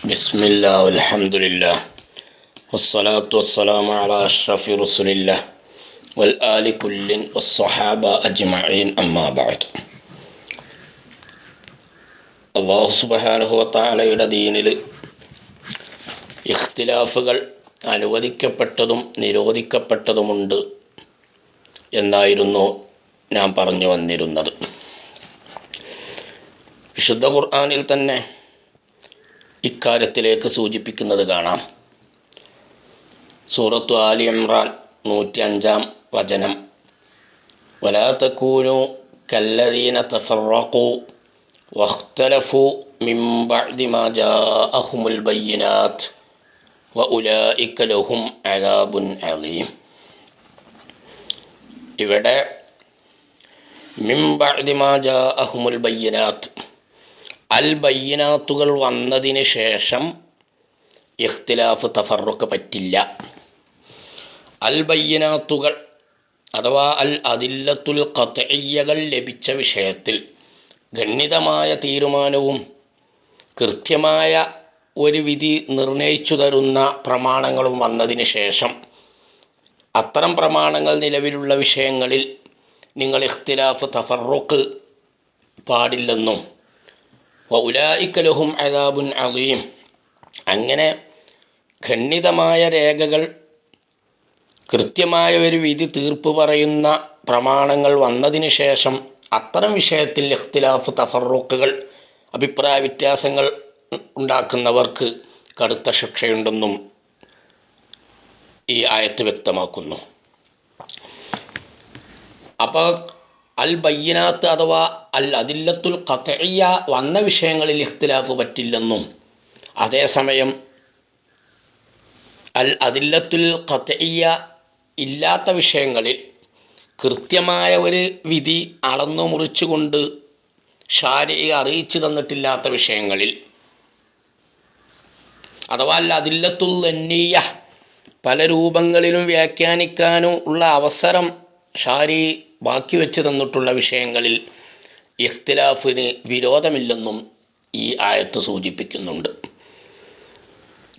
ബിസ്മില്ലാ വൽഹംദുലില്ലാ വസ്സലാത്തു വസ്സലാമു അലാ അഷ്റഫി റസൂലില്ലാ വൽ ആലി കുല്ലിൻ വസ്സഹാബ അജ്മഈൻ അമ്മാ ബഅദ്. അല്ലാഹു സുബ്ഹാനഹു വ തആലയുടെ ദീനിൽ ഇഖ്തിലാഫുകൾ അനുവദിക്കപ്പെട്ടതും നിരോധിക്കപ്പെട്ടതുമുണ്ട് എന്നായിരുന്നു ഞാൻ പറഞ്ഞു വന്നിരുന്നത്. വിശുദ്ധ ഖുർആനിൽ തന്നെ ഇക്കാര്യത്തിലേക്ക് സൂചിപ്പിക്കുന്നത് കാണാം. സൂറത്തു ആലി ഇംറാൻ 105 വചനം, വലാ തകൂനു കല്ലദീന തഫറഖു വഖ്തലഫു മിൻ ബഅദി മാ ജാഅഹുമുൽ ബയ്യിനാത്ത് വഉലൈക ലഹും അദാബുൻ അലീം. ഇവിടെ മിൻ ബഅദി മാ ജാഅഹുമുൽ ബയ്യിനാത്ത്, അൽ ബയ്യിനാത്തുകൾ വന്നതിന് ശേഷം ഇഖ്തിലാഫ് തഫറുക്ക് പറ്റില്ല. അൽ ബയ്യിനാത്തുകൾ അഥവാ അൽ അദില്ലത്തുൽ ഖത്ഇയ്യകൾ ലഭിച്ച വിഷയത്തിൽ ഗണ്യമായ തീരുമാനവും കൃത്യമായ ഒരു വിധി നിർണയിച്ചു തരുന്ന പ്രമാണങ്ങളും വന്നതിന് ശേഷം അത്തരം പ്രമാണങ്ങൾ നിലവിലുള്ള വിഷയങ്ങളിൽ നിങ്ങൾ ഇഖ്തിലാഫ് തഫറുക്ക് പാടില്ലെന്നും വഉലൈക ലഹും അദാബുൻ അലീം, അങ്ങനെ ഖണ്ഡിതമായ രേഖകൾ കൃത്യമായ ഒരു വിധി തീർപ്പ് പറയുന്ന പ്രമാണങ്ങൾ വന്നതിന് ശേഷം അത്തരം വിഷയത്തിൽ ഇഖ്തിലാഫ് തഫറുക്കുകൾ അഭിപ്രായ വ്യത്യാസങ്ങൾ ഉണ്ടാക്കുന്നവർക്ക് കടുത്ത ശിക്ഷയുണ്ടെന്നും ഈ ആയത്ത് വ്യക്തമാക്കുന്നു. അപ്പോൾ അൽ ബയ്യിനാത്ത് അഥവാ അൽ അദില്ലത്തുൽ ഖത്ഇയ്യ വന്ന വിഷയങ്ങളിൽ ഇഖ്തിലാഫ് പറ്റില്ലെന്നും, അതേസമയം അൽ അദില്ലത്തുൽ ഖത്ഇയ്യ ഇല്ലാത്ത വിഷയങ്ങളിൽ കൃത്യമായ ഒരു വിധി അളന്നു മുറിച്ചുകൊണ്ട് ശാരി അറിയിച്ചു തന്നിട്ടില്ലാത്ത വിഷയങ്ങളിൽ അഥവാ അൽ അദില്ലത്തുൽ ദന്നിയ്യ പല രൂപങ്ങളിലും വ്യാഖ്യാനിക്കാനും ഉള്ള അവസരം ശാരി ബാക്കി വെച്ച് തന്നിട്ടുള്ള വിഷയങ്ങളിൽ ഇഖ്തിലാഫിന് വിരോധമില്ലെന്നും ഈ ആയത്ത് സൂചിപ്പിക്കുന്നുണ്ട്.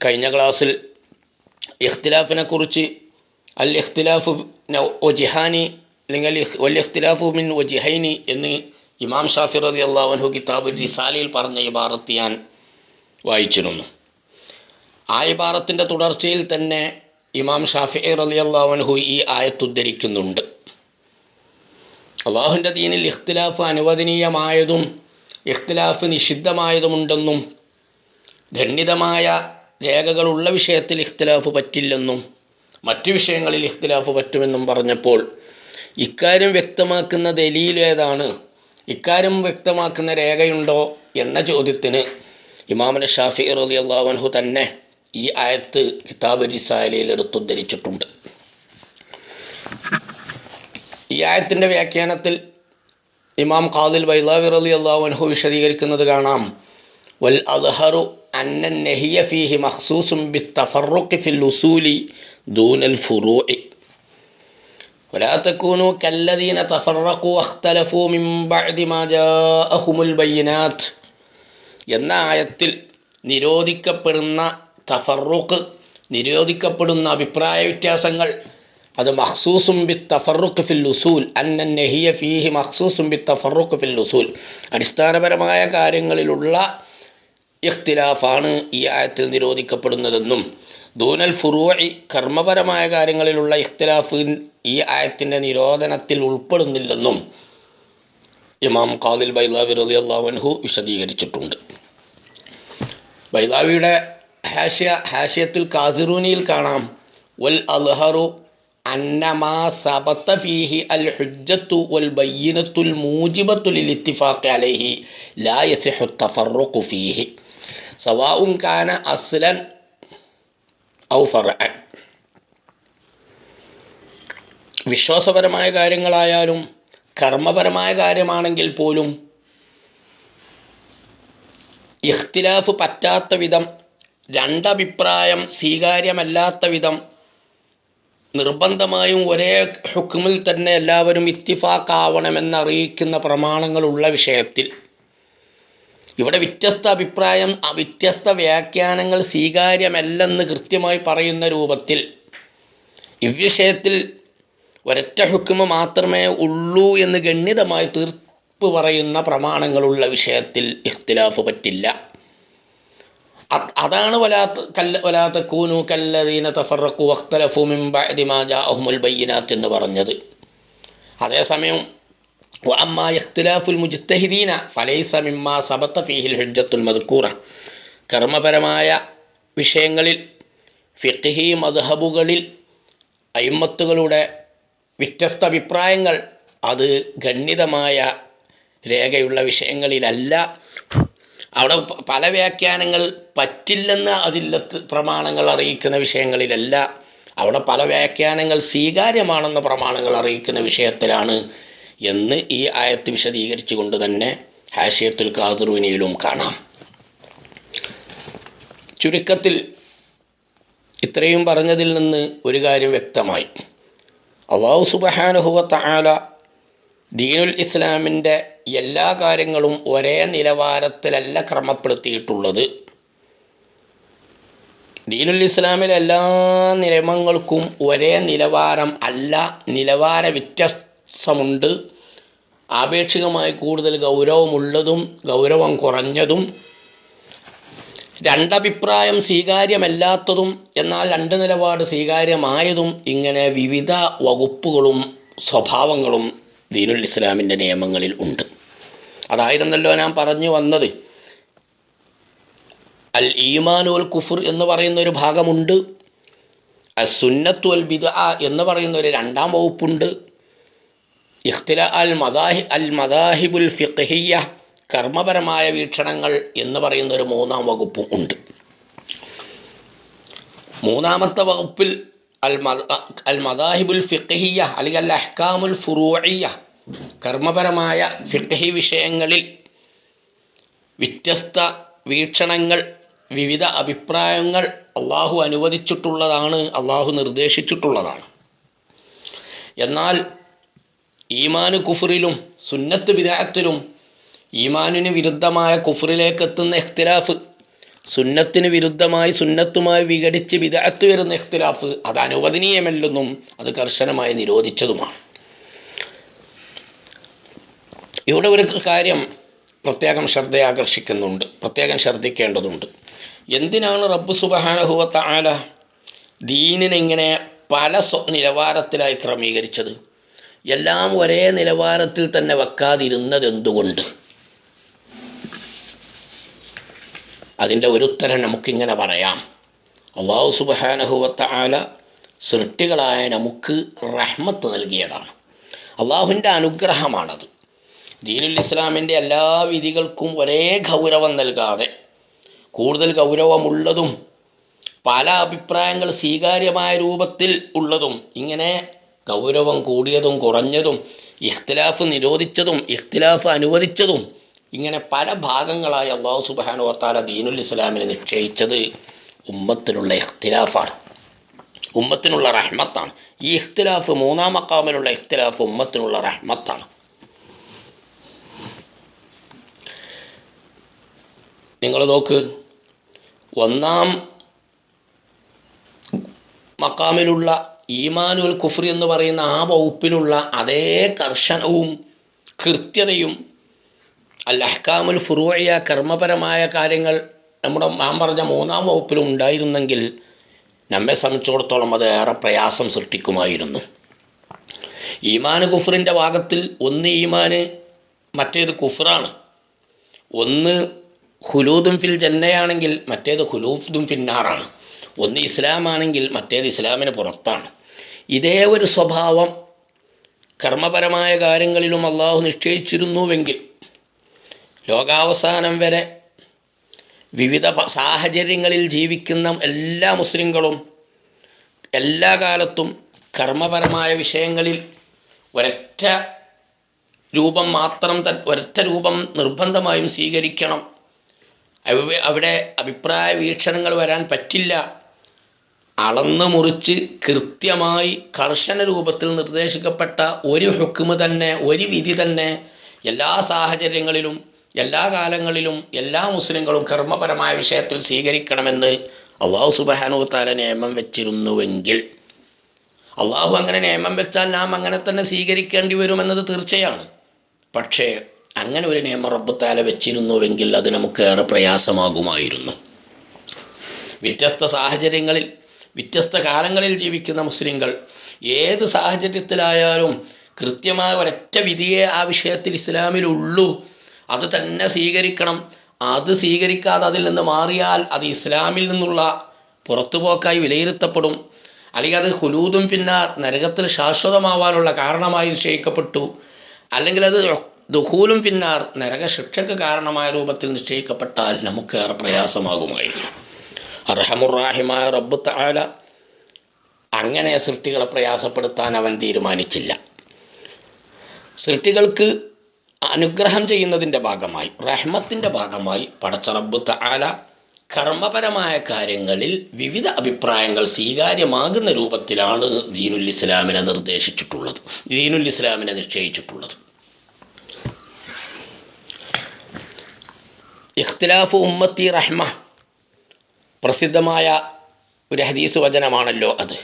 കഴിഞ്ഞ ക്ലാസ്സിൽ ഇഖ്തിലാഫിനെ കുറിച്ച് അൽ ഇഖ്തിലാഫു വജിഹാനി അല്ലെങ്കിൽ വൽ ഇഖ്തിലാഫു മിൻ വജിഹൈനി എന്ന് ഇമാം ഷാഫി റളിയല്ലാഹു അൻഹു കിതാബുൽ റിസാലയിൽ പറഞ്ഞ ഇബാറത്ത് ഞാൻ വായിച്ചിരുന്നു. ആ ഇബാറത്തിൻ്റെ തുടർച്ചയിൽ തന്നെ ഇമാം ഷാഫിഈ റളിയല്ലാഹു അൻഹു ഈ ആയത്ത് ഉദ്ധരിക്കുന്നുണ്ട്. അള്ളാഹുവിൻ്റെ ദീനിൽ ഇഖ്തിലാഫ് അനുവദനീയമായതും ഇഖ്തിലാഫ് നിഷിദ്ധമായതുമുണ്ടെന്നും ഖണ്ഡിതമായ രേഖകളുള്ള വിഷയത്തിൽ ഇഖ്തിലാഫ് പറ്റില്ലെന്നും മറ്റു വിഷയങ്ങളിൽ ഇഖ്തിലാഫ് പറ്റുമെന്നും പറഞ്ഞപ്പോൾ ഇക്കാര്യം വ്യക്തമാക്കുന്ന ദലീൽ ഏതാണ്, ഇക്കാര്യം വ്യക്തമാക്കുന്ന രേഖയുണ്ടോ എന്ന ചോദ്യത്തിന് ഇമാമുന ഷാഫിഈ റളിയല്ലാഹു അൻഹു തന്നെ ഈ ആയത്ത് കിതാബ് റിസാലയിൽ എടുത്തുദ്ധരിച്ചിട്ടുണ്ട്. ഈ ആയത്തിൻ്റെ വ്യാഖ്യാനത്തിൽ ഇമാം ഖാദിൽ ബൈളാവി റളിയല്ലാഹു അൻഹു വിശദീകരിക്കുന്നത് കാണാം. വൽ അദ്ഹറു അന്ന നഹിയ ഫീഹി മഖ്സൂസുൻ ബിത്തഫറുഖി ഫിൽ ഉസൂലി ദൂനൽ ഫുറൂഇ വലാ തകൂനു കല്ലദീന തഫറഖു വഖ്തലഫു മിൻ ബഅദി മാ ജാഅഹുമുൽ ബയ്യിനാത്ത് എന്ന ആയത്തിൽ നിരോധിക്കപ്പെടുന്ന തഫറുഖ്, നിരോധിക്കപ്പെടുന്ന അഭിപ്രായ വ്യത്യാസങ്ങൾ, അത് മഖ്സൂസും ബിത്തഫറുഖ് ഫിൽ ഉസൂൽ അന്ന നഹിയ ഫീഹി മഖ്സൂസും ബിത്തഫറുഖ് ഫിൽ ഉസൂൽ, അടിസ്ഥാനപരമായ കാര്യങ്ങളിലുള്ള ഇഖ്തിലാഫാണ് ഈ ആയത്തിൽ നിരോധിക്കപ്പെടുന്നതെന്നും ദൂനൽ ഫുറൂഇ കർമ്മപരമായ കാര്യങ്ങളിലുള്ള ഇഖ്തിലാഫ് ഈ ആയത്തിൻ്റെ നിരോധനത്തിൽ ഉൾപ്പെടുന്നില്ലെന്നും ഇമാം ഖാദിൽ ബൈളാവി റളിയല്ലാഹു അൻഹു വിശദീകരിച്ചിട്ടുണ്ട്. ബൈളാവിയുടെ ഹാഷിയത്തുൽ കാസിറൂനിയിൽ കാണാം, വൽ അദ്ഹറു അന്നമാ സബത ഫീഹി അൽ ഹുജ്ജത്തു വൽ ബയ്യിനത്തുൽ മൂജിബത്തു ലിൽ ഇത്തിഫാഖി അലൈഹി ലാ യസിഹു തഫറുഖു ഫീഹി സവാഉൻ കാന അസ്ലൻ ഔ ഫർഅൻ. വിശ്വാസപരമായ കാര്യങ്ങളായാലും കർമ്മപരമായ കാര്യമാണെങ്കിൽ പോലും ഇഖ്തിലാഫ് പറ്റാത്ത വിധം, രണ്ടഭിപ്രായം സ്വീകാര്യമല്ലാത്ത വിധം നിർബന്ധമായും ഒരേ ഹുക്മിൽ തന്നെ എല്ലാവരും ഇത്തിഫാഖാവണമെന്നറിയിക്കുന്ന പ്രമാണങ്ങളുള്ള വിഷയത്തിൽ ഇവിടെ വ്യത്യസ്ത അഭിപ്രായം, വ്യത്യസ്ത വ്യാഖ്യാനങ്ങൾ സ്വീകാര്യമല്ലെന്ന് കൃത്യമായി പറയുന്ന രൂപത്തിൽ ഇവിഷയത്തിൽ ഒരൊറ്റ ഹുക്മ് മാത്രമേ ഉള്ളൂ എന്ന് ഗണ്യതമായി തീർപ്പ് പറയുന്ന പ്രമാണങ്ങളുള്ള വിഷയത്തിൽ ഇഖ്തിലാഫ് പറ്റില്ല. അതാണ് വലാ തകൂനു കല്ലദീന തഫറഖു വഖ്തലഫു മിൻ ബഅദി മാ ജാഅഹുമുൽ ബയ്യിനാത്ത് എന്ന് പറഞ്ഞത്. അതേസമയം വഅമ്മാ ഇഖ്തിലാഫുൽ മുജ്തഹിദീന ഫലൈസ മിമ്മാ സബത ഫീഹിൽ ഹുജ്ജത്തുൽ മദ്കൂറ. കർമ്മപരമായ വിഷയങ്ങളിൽ ഫിഖ്ഹി മദ്ഹബുകളിൽ അയിമ്മത്തുകളുടെ വ്യത്യസ്ത അഭിപ്രായങ്ങൾ അത് ഗണ്യതമായ രേഖയുള്ള വിഷയങ്ങളിലല്ല. അവിടെ പല വ്യാഖ്യാനങ്ങൾ പറ്റില്ലെന്ന് അതില്ലത്ത് പ്രമാണങ്ങൾ അറിയിക്കുന്ന വിഷയങ്ങളിലല്ല. അവിടെ പല വ്യാഖ്യാനങ്ങൾ സ്വീകാര്യമാണെന്ന പ്രമാണങ്ങൾ അറിയിക്കുന്ന വിഷയത്തിലാണ് എന്ന് ഈ ആയത്ത് വിശദീകരിച്ചു കൊണ്ട് തന്നെ ഹാഷിയത്തുൽ ഖാദിറൂനിയിലും കാണാം. ചുരുക്കത്തിൽ ഇത്രയും പറഞ്ഞതിൽ നിന്ന് ഒരു കാര്യം വ്യക്തമായി. അല്ലാഹു സുബ്ഹാനഹു വ തആല ദീനുൽ ഇസ്ലാമിൻ്റെ എല്ലാ കാര്യങ്ങളും ഒരേ നിലവാരത്തിലല്ല ക്രമപ്പെടുത്തിയിട്ടുള്ളത്. ദീനുൽ ഇസ്ലാമിലെ എല്ലാ നിയമങ്ങൾക്കും ഒരേ നിലവാരം അല്ല, നിലവാര വ്യത്യാസമുണ്ട്. ആപേക്ഷികമായി കൂടുതൽ ഗൗരവമുള്ളതും ഗൗരവം കുറഞ്ഞതും, രണ്ടഭിപ്രായം സ്വീകാര്യമല്ലാത്തതും എന്നാൽ രണ്ട് നിലപാട് സ്വീകാര്യമായതും, ഇങ്ങനെ വിവിധ വകുപ്പുകളും സ്വഭാവങ്ങളും ദീനുൽ ഇസ്ലാമിൻ്റെ നിയമങ്ങളിൽ ഉണ്ട്. അതായിരുന്നല്ലോ ഞാൻ പറഞ്ഞു വന്നത്. അൽ ഈമാൻ വൽ കുഫർ എന്ന് പറയുന്ന ഒരു ഭാഗമുണ്ട്, അസുന്നത്തു വൽ ബിദ്അ എന്ന് പറയുന്ന ഒരു രണ്ടാം വകുപ്പുണ്ട്, അൽ മദാഹിബുൽ ഫിഖ്ഹിയ്യ കർമ്മപരമായ വീക്ഷണങ്ങൾ എന്ന് പറയുന്ന ഒരു മൂന്നാം വകുപ്പും ഉണ്ട്. മൂന്നാമത്തെ വകുപ്പിൽ അൽ മദാഹിബുൽ ഫിഖ്ഹിയ്യ അല്ലെങ്കിൽ അൽ അഹ്കാമുൽ ഫുറൂഇയ്യ കർമ്മപരമായ ഫിഖ്ഹി വിഷയങ്ങളിൽ വ്യത്യസ്ത വീക്ഷണങ്ങൾ, വിവിധ അഭിപ്രായങ്ങൾ അള്ളാഹു അനുവദിച്ചിട്ടുള്ളതാണ്, അള്ളാഹു നിർദ്ദേശിച്ചിട്ടുള്ളതാണ്. എന്നാൽ ഈമാന് കുഫറിലും സുന്നത്ത് ബിദ്അത്തിലും ഈമാനിന് വിരുദ്ധമായ കുഫറിലേക്ക് എത്തുന്ന ഇഖ്തിലാഫ്, സുന്നത്തിന് വിരുദ്ധമായി സുന്നത്തുമായി വിഘടിച്ച് ബിദ്അത്ത് വരുന്ന ഇഖ്തിലാഫ് അത് അനുവദനീയമല്ലെന്നും അത് കർശനമായി നിരോധിച്ചതുമാണ്. ഇവിടെ ഒരു കാര്യം പ്രത്യേകം ശ്രദ്ധയാകർഷിക്കുന്നുണ്ട്, പ്രത്യേകം ശ്രദ്ധിക്കേണ്ടതുണ്ട്. എന്തിനാണ് റബ്ബ് സുബ്ഹാനഹു വ തആല ദീനിനെ ഇങ്ങനെ പല നിലവാരത്തിലായി ക്രമീകരിച്ചത്? എല്ലാം ഒരേ നിലവാരത്തിൽ തന്നെ വെക്കാതിരുന്നത് എന്തുകൊണ്ട്? അതിൻ്റെ ഒരു ഉത്തരം നമുക്കിങ്ങനെ പറയാം. അല്ലാഹു സുബ്ഹാനഹു വ തആല സൃഷ്ടികളായ നമുക്ക് റഹ്മത്ത് നൽകിയതാണ്, അള്ളാഹുവിൻ്റെ അനുഗ്രഹമാണത്. ദീനുൽ ഇസ്ലാമിൻ്റെ എല്ലാ വിധികൾക്കും ഒരേ ഗൗരവം നൽകാതെ കൂടുതൽ ഗൗരവമുള്ളതും പല അഭിപ്രായങ്ങൾ സ്വീകാര്യമായ രൂപത്തിൽ ഉള്ളതും, ഇങ്ങനെ ഗൗരവം കൂടിയതും കുറഞ്ഞതും, ഇഖ്തിലാഫ് നിരോധിച്ചതും ഇഖ്തിലാഫ് അനുവദിച്ചതും, ഇങ്ങനെ പല ഭാഗങ്ങളായി അല്ലാഹു സുബ്ഹാനഹു വ തആല ദീനുൽ ഇസ്ലാമിനെ നിശ്ചയിച്ചത് ഉമ്മത്തിനുള്ള ഇഖ്തിലാഫാണ്, ഉമ്മത്തിനുള്ള റഹ്മത്താണ്. ഈ ഇഖ്തിലാഫ്, മൂന്നാം മഖാമിലുള്ള ഇഖ്തിലാഫ് ഉമ്മത്തിനുള്ള റഹ്മത്താണ്. നിങ്ങൾ നോക്ക്, ഒന്നാം മഖാമിലുള്ള ഈമാനുൽ കുഫ്ർ എന്ന് പറയുന്ന ആ വകുപ്പിലുള്ള അതേ കർശനവും കൃത്യതയും അൽ അഹ്കാമുൽ ഫുറൂഇയ്യ കർമ്മപരമായ കാര്യങ്ങൾ നാം പറഞ്ഞ മൂന്നാം വകുപ്പിലും ഉണ്ടായിരുന്നെങ്കിൽ നമ്മെ സംബന്ധിച്ചിടത്തോളം അത് ഏറെ പ്രയാസം സൃഷ്ടിക്കുമായിരുന്നു. ഈമാന് കുഫറിൻ്റെ ഭാഗത്തിൽ ഒന്ന് ഈമാന്, മറ്റേത് കുഫറാണ്. ഒന്ന് ഖുലൂദും ഫിൽ ജന്നയാണെങ്കിൽ മറ്റേത് ഖുലൂദും ഫിന്നാറാണ്. ഒന്ന് ഇസ്ലാമാണെങ്കിൽ മറ്റേത് ഇസ്ലാമിന് പുറത്താണ്. ഇതേ ഒരു സ്വഭാവം കർമ്മപരമായ കാര്യങ്ങളിലും അള്ളാഹു നിശ്ചയിച്ചിരുന്നുവെങ്കിൽ ലോകാവസാനം വരെ വിവിധ സാഹചര്യങ്ങളിൽ ജീവിക്കുന്ന എല്ലാ മുസ്ലിങ്ങളും എല്ലാ കാലത്തും കർമ്മപരമായ വിഷയങ്ങളിൽ ഒരൊറ്റ രൂപം നിർബന്ധമായും സ്വീകരിക്കണം. അവിടെ അഭിപ്രായ വീക്ഷണങ്ങൾ വരാൻ പറ്റില്ല. അളന്ന് മുറിച്ച് കൃത്യമായി കർശന രൂപത്തിൽ നിർദ്ദേശിക്കപ്പെട്ട ഒരു ഹുക്മ് തന്നെ, ഒരു വിധി തന്നെ എല്ലാ സാഹചര്യങ്ങളിലും എല്ലാ കാലങ്ങളിലും എല്ലാ മുസ്ലിങ്ങളും കർമ്മപരമായ വിഷയത്തിൽ സ്വീകരിക്കണമെന്ന് അള്ളാഹു സുബ്ഹാനഹു വ തആല നിയമം വെച്ചിരുന്നുവെങ്കിൽ, അള്ളാഹു അങ്ങനെ നിയമം വെച്ചാൽ നാം അങ്ങനെ തന്നെ സ്വീകരിക്കേണ്ടി വരുമെന്നത് തീർച്ചയാണ്. പക്ഷേ അങ്ങനെ ഒരു നിയമം റബ്ബ് തആല വെച്ചിരുന്നുവെങ്കിൽ അത് നമുക്ക് ഏറെ പ്രയാസമാകുമായിരുന്നു. വ്യത്യസ്ത സാഹചര്യങ്ങളിൽ വ്യത്യസ്ത കാലങ്ങളിൽ ജീവിക്കുന്ന മുസ്ലിങ്ങൾ ഏത് സാഹചര്യത്തിലായാലും കൃത്യമായ ഒരൊറ്റ വിധിയെ ആ വിഷയത്തിൽ ഇസ്ലാമിലുള്ളൂ, അത് തന്നെ സ്വീകരിക്കണം. അത് സ്വീകരിക്കാതെ അതിൽ നിന്ന് മാറിയാൽ അത് ഇസ്ലാമിൽ നിന്നുള്ള പുറത്തുപോക്കായി വിലയിരുത്തപ്പെടും. അല്ലെങ്കിൽ അത് ഖുലൂദുൻ ഫിന്നാർ, നരകത്തിൽ ശാശ്വതമാവാനുള്ള കാരണമായി നിശ്ചയിക്കപ്പെട്ടു. അല്ലെങ്കിൽ അത് ദുഖൂലുൻ ഫിന്നാർ, നരക ശിക്ഷയ്ക്ക് കാരണമായ രൂപത്തിൽ നിശ്ചയിക്കപ്പെട്ടാൽ നമുക്ക് ഏറെ പ്രയാസമാകുമായിരുന്നു. അർഹമുർ-റാഹിമായ റബ്ബ് തആല അങ്ങനെ സൃഷ്ടികളെ പ്രയാസപ്പെടുത്താൻ അവൻ തീരുമാനിച്ചില്ല. സൃഷ്ടികൾക്ക് അനുഗ്രഹം ചെയ്യുന്നതിൻ്റെ ഭാഗമായി, റഹ്മത്തിൻ്റെ ഭാഗമായി പടച്ച റബ്ബ് തആല കർമ്മപരമായ കാര്യങ്ങളിൽ വിവിധ അഭിപ്രായങ്ങൾ സ്വീകാര്യമാകുന്ന രൂപത്തിലാണ് ദീനുൽ ഇസ്ലാമിനെ നിർദ്ദേശിച്ചിട്ടുള്ളത്, ദീനുൽ ഇസ്ലാമിനെ നിശ്ചയിച്ചിട്ടുള്ളത്. ഇഖ്തിലാഫു ഉമ്മത്തി റഹ്മ, പ്രസിദ്ധമായ ഒരു ഹദീസ് വചനമാണല്ലോ അത്.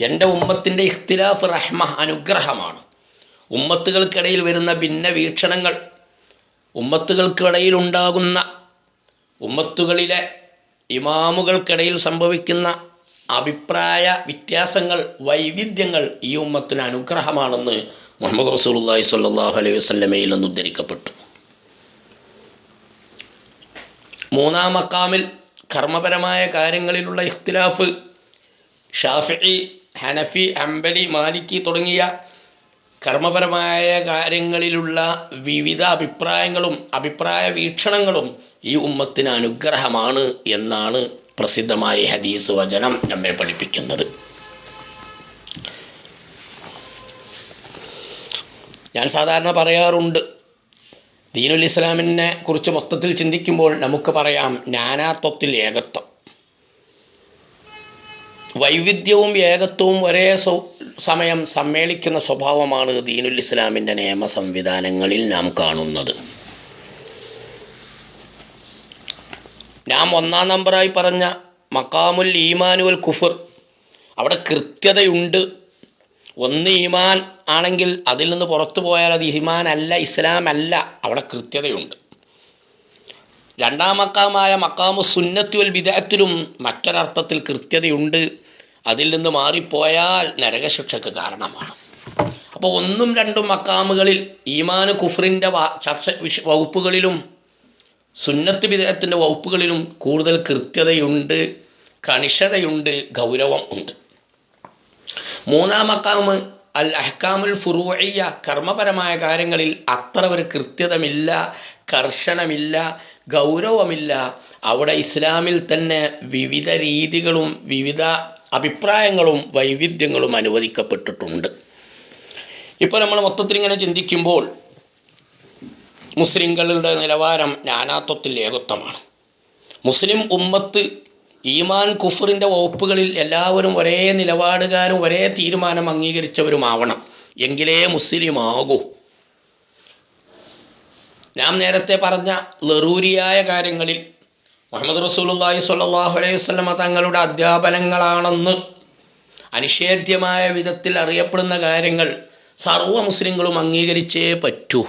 എൻ്റെ ഉമ്മത്തിൻ്റെ ഇഖ്തിലാഫ് റഹ്മ, അനുഗ്രഹമാണ്. ഉമ്മത്തുകൾക്കിടയിൽ വരുന്ന ഭിന്ന വീക്ഷണങ്ങൾ, ഉമ്മത്തുകൾക്കിടയിൽ ഉണ്ടാകുന്ന, ഉമ്മത്തുകളിലെ ഇമാമുകൾക്കിടയിൽ സംഭവിക്കുന്ന അഭിപ്രായ വ്യത്യാസങ്ങൾ, വൈവിധ്യങ്ങൾ ഈ ഉമ്മത്തിന് അനുഗ്രഹമാണെന്ന് മുഹമ്മദ് റസൂലുള്ളാഹി സ്വല്ലല്ലാഹു അലൈഹി വസല്ലമയിൽ നിന്ന് ഉദ്ധരിക്കപ്പെട്ടു. മൂന്നാം മഖാമിൽ കർമ്മപരമായ കാര്യങ്ങളിലുള്ള ഇഖ്തിലാഫ് ഷാഫിഈ, ഹനഫി, ഹംബലി, മാലിക്കി തുടങ്ങിയ കർമ്മപരമായ കാര്യങ്ങളിലുള്ള വിവിധ അഭിപ്രായങ്ങളും അഭിപ്രായ വീക്ഷണങ്ങളും ഈ ഉമ്മത്തിന് അനുഗ്രഹമാണ് എന്നാണ് പ്രസിദ്ധമായ ഹദീസ് വചനം നമ്മെ പഠിപ്പിക്കുന്നത്. ഞാൻ സാധാരണ പറയാറുണ്ട്, ദീനുൽ ഇസ്ലാമിനെ കുറിച്ച് മൊത്തത്തിൽ ചിന്തിക്കുമ്പോൾ നമുക്ക് പറയാം നാനാത്വത്തിൽ ഏകത്വം. വൈവിധ്യവും ഏകത്വവും ഒരേ സമയം സമ്മേളിക്കുന്ന സ്വഭാവമാണ് ദീനുൽ ഇസ്ലാമിൻ്റെ നിയമ സംവിധാനങ്ങളിൽ നാം കാണുന്നത്. നാം ഒന്നാം നമ്പറായി പറഞ്ഞ മഖാമുൽ ഈമാൻ വൽ കുഫർ, അവിടെ കൃത്യതയുണ്ട്. ഒന്ന് ഈമാൻ ആണെങ്കിൽ അതിൽ നിന്ന് പുറത്തു പോയാൽ അത് ഈമാൻ അല്ല, ഇസ്ലാം അല്ല, അവിടെ കൃത്യതയുണ്ട്. രണ്ടാം മഖാമായ മഖാമു സുന്നത്തി വൽ ബിദ്അത്തിലും മറ്റൊരർത്ഥത്തിൽ കൃത്യതയുണ്ട്. അതിൽ നിന്ന് മാറിപ്പോയാൽ നരകശിക്ഷയ്ക്ക് കാരണമാണ്. അപ്പോൾ ഒന്നും രണ്ടും മഖാമുകളിൽ ഈമാൻ കുഫറിൻ്റെ വകുപ്പുകളിലും സുന്നത്ത് ബിദ്അത്തിൻ്റെ വകുപ്പുകളിലും കൂടുതൽ കൃത്യതയുണ്ട്, കണിശതയുണ്ട്, ഗൗരവം ഉണ്ട്. മൂന്നാം മഖാമ് അൽ അഹ്കാമുൽ ഫുറൂഇയ്യ, കർമ്മപരമായ കാര്യങ്ങളിൽ അത്ര ഒരു കൃത്യതമില്ല, കർശനമില്ല, ഗൗരവമില്ല. അവിടെ ഇസ്ലാമിൽ തന്നെ വിവിധ രീതികളും വിവിധ അഭിപ്രായങ്ങളും വൈവിധ്യങ്ങളും അനുവദിക്കപ്പെട്ടിട്ടുണ്ട്. ഇപ്പോൾ നമ്മൾ മൊത്തത്തിൽ ഇങ്ങനെ ചിന്തിക്കുമ്പോൾ മുസ്ലിങ്ങളുടെ നിലവാരം നാനാത്വത്തിൽ ഏകത്വമാണ്. മുസ്ലിം ഉമ്മത്ത് ഈമാൻ കുഫറിൻ്റെ വകുപ്പുകളിൽ എല്ലാവരും ഒരേ നിലപാടുകാരും ഒരേ തീരുമാനം അംഗീകരിച്ചവരുമാവണം, എങ്കിലേ മുസ്ലിം ആകൂ. നാം നേരത്തെ പറഞ്ഞ ലറൂരിയായ കാര്യങ്ങളിൽ മുഹമ്മദ് റസൂലുള്ളാഹി സ്വല്ലല്ലാഹു അലൈഹി വസല്ലമ തങ്ങളുടെ അധ്യാപനങ്ങളാണെന്ന് അനിഷേധ്യമായ വിധത്തിൽ അറിയപ്പെടുന്ന കാര്യങ്ങൾ സർവ്വ മുസ്ലിങ്ങളും അംഗീകരിച്ചേ പറ്റൂ.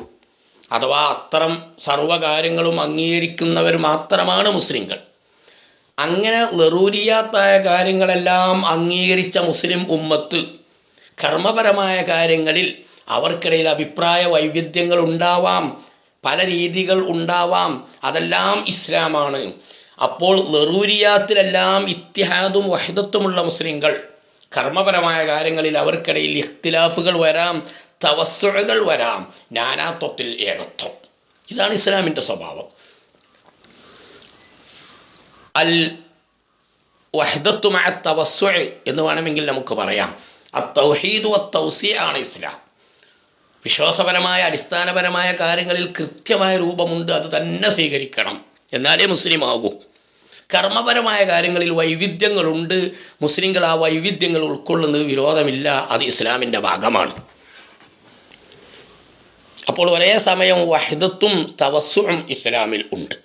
അഥവാ അത്തരം സർവ്വകാര്യങ്ങളും അംഗീകരിക്കുന്നവർ മാത്രമാണ് മുസ്ലിങ്ങൾ. അങ്ങനെ ലറൂരിയാത്തായ കാര്യങ്ങളെല്ലാം അംഗീകരിച്ച മുസ്ലിം ഉമ്മത്ത് കർമ്മപരമായ കാര്യങ്ങളിൽ അവർക്കിടയിൽ അഭിപ്രായ വൈവിധ്യങ്ങൾ ഉണ്ടാവാം, പല രീതികൾ ഉണ്ടാവാം, അതെല്ലാം ഇസ്ലാമാണ്. അപ്പോൾ ലറൂരിയാത്തിലെല്ലാം ഇത്തിഹാദും വഹദത്തുമുള്ള മുസ്ലിങ്ങൾ കർമ്മപരമായ കാര്യങ്ങളിൽ അവർക്കിടയിൽ ഇഖ്തിലാഫുകൾ വരാം, തവസ്സുകൾ വരാം, നാനാത്വത്തിൽ ഏകത്വം. ഇതാണ് ഇസ്ലാമിൻ്റെ സ്വഭാവം. അൽ വഹദത്തു മഅ തവസ്സുഅ് എന്ന് വേണമെങ്കിൽ നമുക്ക് പറയാം. അത്തൗഹീദു വത്തൗസീഅ് ആണ് ഇസ്ലാം. വിശ്വാസപരമായ അടിസ്ഥാനപരമായ കാര്യങ്ങളിൽ കൃത്യമായ രൂപമുണ്ട്, അത് തന്നെ സ്വീകരിക്കണം, എന്നാലേ മുസ്ലിം ആകൂ. കർമ്മപരമായ കാര്യങ്ങളിൽ വൈവിധ്യങ്ങളുണ്ട്, മുസ്ലിങ്ങൾ ആ വൈവിധ്യങ്ങൾ ഉൾക്കൊള്ളുന്നത് വിരോധമില്ല, അത് ഇസ്ലാമിൻ്റെ ഭാഗമാണ്. അപ്പോൾ ഒരേ സമയം വഹ്ദത്തും തവസ്സുഉം ഇസ്ലാമിൽ ഉണ്ട്.